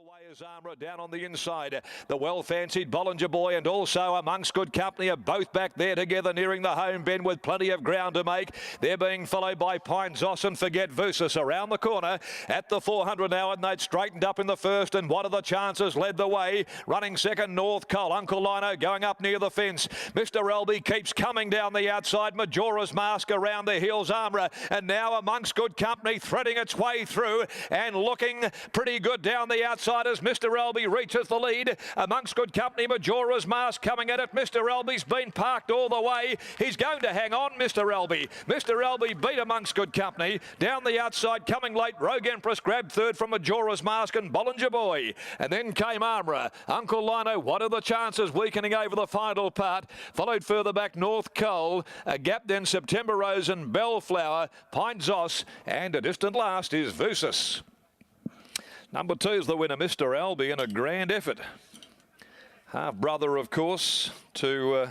Away is Armour down on the inside. The well-fancied Bollinger Boy and also Amongst Good Company are both back there together nearing the home bend with plenty of ground to make. They're being followed by Pine Zoss and Forget Vusis around the corner at the 400 now, and they'd straightened up in the first, and What Are the Chances led the way. Running second, North Cole. Uncle Lino going up near the fence. Mr. Elby keeps coming down the outside. Majora's Mask around the heels, Armour, and now Amongst Good Company threading its way through and looking pretty good down the outside as Mr. Elby reaches the lead. Amongst Good Company, Majora's Mask coming at it. Mr. Elby's been parked all the way. He's going to hang on, Mr. Elby. Mr. Elby beat Amongst Good Company. Down the outside, coming late, Rogue Empress grabbed third from Majora's Mask and Bollinger Boy. And then came Armour. Uncle Lino, What Are the Chances, weakening over the final part. Followed further back, North Cole. A gap then, September Rose and Bellflower, Pine Zoss, and a distant last is Vusis. Number 2 is the winner, Mr. Elby, in a grand effort. Half-brother, of course, to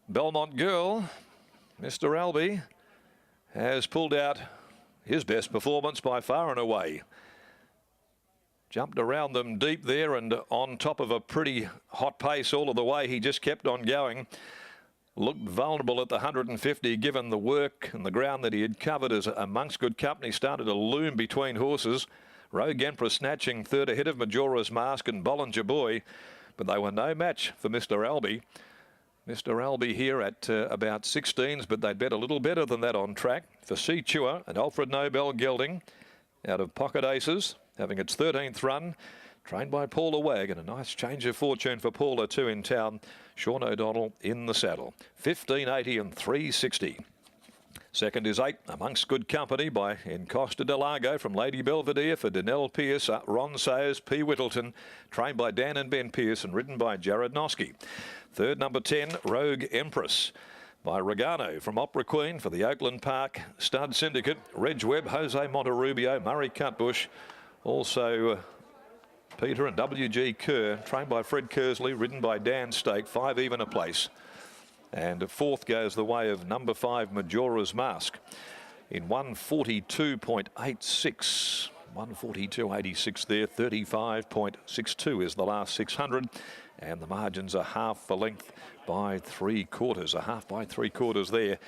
Belmont Girl. Mr. Elby has pulled out his best performance by far and away. Jumped around them deep there and on top of a pretty hot pace all of the way. He just kept on going. Looked vulnerable at the 150 given the work and the ground that he had covered as Amongst Good Company started to loom between horses. Rogue Emperor snatching third ahead of Majora's Mask and Bollinger Boy, but they were no match for Mr. Elby. Mr. Elby here at about 16s, but they'd bet a little better than that on track. For Sea Chewer and Alfred Nobel gelding out of Pocket Aces, having its 13th run, trained by Paula Wag, and a nice change of fortune for Paula too in town. Sean O'Donnell in the saddle. 1580 and 360. Second is 8, Amongst Good Company by Encosta de Largo from Lady Belvedere for Danelle Pierce, Ron Sayers, P. Whittleton, trained by Dan and Ben Pierce and ridden by Jared Noski. Third, number 10, Rogue Empress by Regano from Opera Queen for the Oakland Park Stud Syndicate. Reg Webb, Jose Monterrubio, Murray Cutbush, also Peter and W.G. Kerr, trained by Fred Kersley, ridden by Dan Stake, 5 even a place. And fourth goes the way of number 5, Majora's Mask, in 142.86. 142.86 there, 35.62 is the last 600. And the margins are half the length by 3/4, a half by 3/4 there.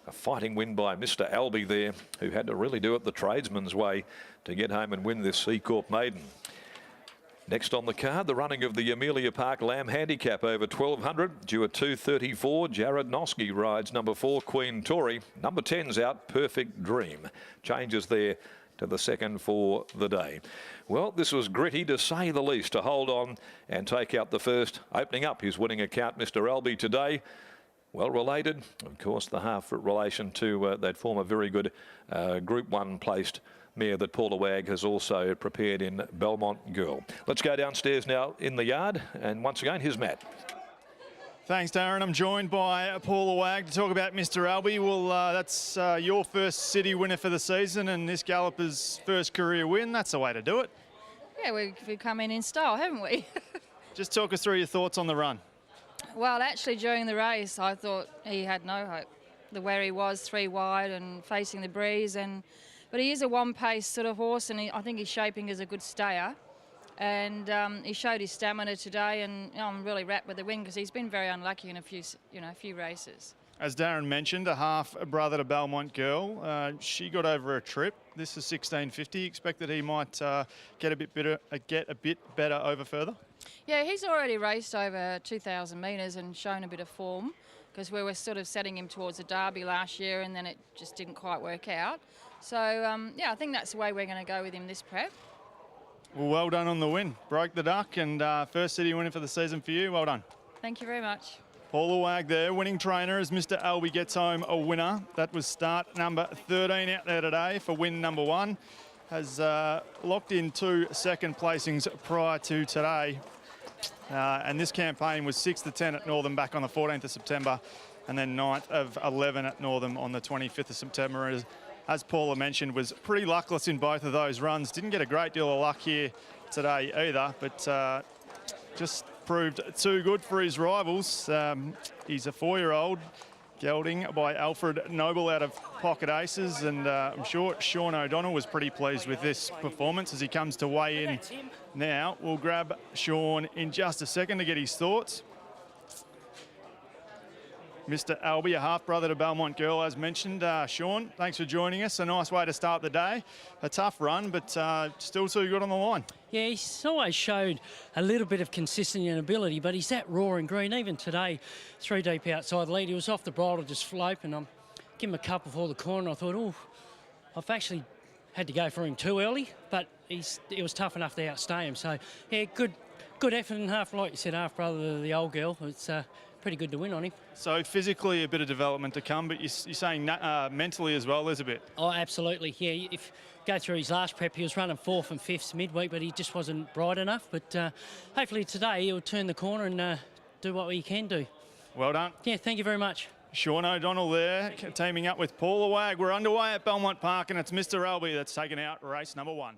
A fighting win by Mr. Elby there, who had to really do it the tradesman's way to get home and win this C Corp maiden. Next on the card, the running of the Amelia Park Lamb Handicap over 1200, due at 2:34. Jared Noski rides number 4, Queen Tory. Number 10's out, Perfect Dream. Changes there to the second for the day. Well, this was gritty to say the least, to hold on and take out the first, opening up his winning account, Mr. Elby today. Well related, of course, the half relation to that former very good Group 1 placed mare that Paula Wag has also prepared in Belmont Girl. Let's go downstairs now in the yard, and once again, here's Matt. Thanks, Darren. I'm joined by Paula Wag to talk about Mr. Elby. Well, that's your first city winner for the season and this galloper's first career win. That's the way to do it. Yeah, we've come in style, haven't we? Just talk us through your thoughts on the run. Well, actually, during the race, I thought he had no hope. Where he was 3 wide and facing the breeze, but he is a one-pace sort of horse, and I think he's shaping as a good stayer. And he showed his stamina today, and I'm really wrapped with the win because he's been very unlucky in a few races. As Darren mentioned, a half-brother to Belmont Girl. She got over a trip. This is 1650. Expect that he might get a bit better over further? Yeah, he's already raced over 2,000 metres and shown a bit of form, because we were sort of setting him towards a derby last year and then it just didn't quite work out. So, yeah, I think that's the way we're going to go with him this prep. Well done on the win. Broke the duck, and first city winner for the season for you. Well done. Thank you very much. Paula Wag there, winning trainer as Mr. Elby gets home a winner. That was start number 13 out there today for win number 1. Has locked in 2 second placings prior to today. And this campaign was 6 to 10 at Northern back on the 14th of September, and then 9th of 11 at Northern on the 25th of September. As Paula mentioned, was pretty luckless in both of those runs. Didn't get a great deal of luck here today either, but just proved too good for his rivals. He's a 4-year-old, Gelding by Alfred Noble out of Pocket Aces, and I'm sure Sean O'Donnell was pretty pleased with this performance as he comes to weigh in now. We'll grab Sean in just a second to get his thoughts. Mr. Albie, a half-brother to Belmont Girl, as mentioned. Sean, thanks for joining us. A nice way to start the day. A tough run, but still too good on the line. Yeah, he's always showed a little bit of consistency and ability, but he's that raw and green. Even today, 3 deep outside the lead, he was off the bridle, just flope, and I'm give him a couple before the corner. I thought, oh, I've actually had to go for him too early, but it was tough enough to outstay him. So, yeah, good effort and half, like you said, half-brother to the old girl. It's pretty good to win on him. So physically a bit of development to come, but you're saying mentally as well, there's a bit. Oh, absolutely. Yeah, if go through his last prep, he was running 4th and 5th midweek, but he just wasn't bright enough. But hopefully today he'll turn the corner and do what he can do. Well done. Yeah, thank you very much. Sean O'Donnell there, teaming up with Paula Wag. We're underway at Belmont Park, and it's Mr. Albie that's taken out race number 1.